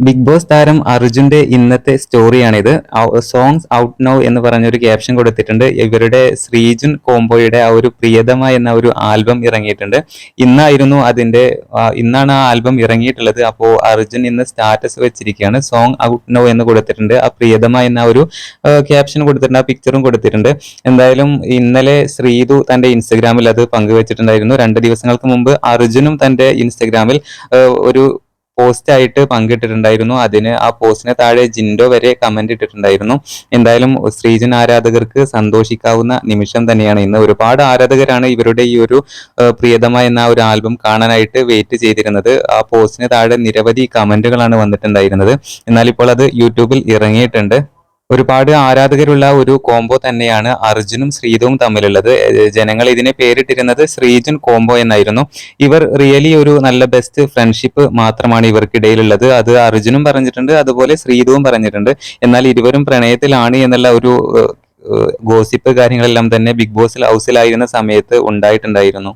Big boss താരം അർജുന്റെ ഇന്നത്തെ സ്റ്റോറിയാണിത്. സോങ്സ് ഔട്ട് നൗ എന്ന് പറഞ്ഞൊരു ക്യാപ്ഷൻ കൊടുത്തിട്ടുണ്ട്. ഇവരുടെ ശ്രീജുൻ കോംബോയുടെ ആ ഒരു പ്രിയതമ എന്ന ഒരു ആൽബം ഇറങ്ങിയിട്ടുണ്ട്. ഇന്നാണ് ആ ആൽബം ഇറങ്ങിയിട്ടുള്ളത്. അപ്പോൾ അർജുൻ ഇന്ന് സ്റ്റാറ്റസ് വെച്ചിരിക്കുകയാണ്. സോങ് ഔട്ട് നൗ എന്ന് കൊടുത്തിട്ടുണ്ട്. ആ പ്രിയതമ എന്ന ഒരു ക്യാപ്ഷൻ കൊടുത്തിട്ടുണ്ട്. ആ പിക്ചറും കൊടുത്തിട്ടുണ്ട്. എന്തായാലും ഇന്നലെ ശ്രീതു തന്റെ ഇൻസ്റ്റഗ്രാമിൽ അത് പങ്കുവച്ചിട്ടുണ്ടായിരുന്നു. 2 ദിവസങ്ങൾക്ക് മുമ്പ് അർജുനും തന്റെ ഇൻസ്റ്റഗ്രാമിൽ ഒരു പോസ്റ്റ് ആയിട്ട് പങ്കിട്ടിട്ടുണ്ടായിരുന്നു. ആ പോസ്റ്റിന് താഴെ ജിൻഡോ വരെ കമന്റ് ഇട്ടിട്ടുണ്ടായിരുന്നു. എന്തായാലും ശ്രീജൻ ആരാധകർക്ക് സന്തോഷിക്കാവുന്ന നിമിഷം തന്നെയാണ് ഇന്ന്. ഒരുപാട് ആരാധകരാണ് ഇവരുടെ ഈ ഒരു പ്രിയതമ എന്ന ഒരു ആൽബം കാണാനായിട്ട് വെയിറ്റ് ചെയ്തിരുന്നത്. ആ പോസ്റ്റിന് താഴെ നിരവധി കമന്റുകളാണ് വന്നിട്ടുണ്ടായിരുന്നത്. എന്നാൽ ഇപ്പോൾ അത് യൂട്യൂബിൽ ഇറങ്ങിയിട്ടുണ്ട്. ഒരുപാട് ആരാധകരുള്ള ഒരു കോംബോ തന്നെയാണ് അർജുനും ശ്രീതുവും തമ്മിലുള്ളത്. ജനങ്ങൾ ഇതിനെ പേരിട്ടിരുന്നത് ശ്രീജുൻ കോംബോ എന്നായിരുന്നു. ഇവർ റിയലി ഒരു നല്ല ബെസ്റ്റ് ഫ്രണ്ട്ഷിപ്പ് മാത്രമാണ് ഇവർക്കിടയിലുള്ളത്. അത് അർജുനും പറഞ്ഞിട്ടുണ്ട്, അതുപോലെ ശ്രീതുവും പറഞ്ഞിട്ടുണ്ട്. എന്നാൽ ഇരുവരും പ്രണയത്തിലാണ് എന്നുള്ള ഒരു ഗോസിപ്പ് കാര്യങ്ങളെല്ലാം തന്നെ ബിഗ് ബോസ് ഹൗസിലായിരുന്ന സമയത്ത് ഉണ്ടായിട്ടുണ്ടായിരുന്നു.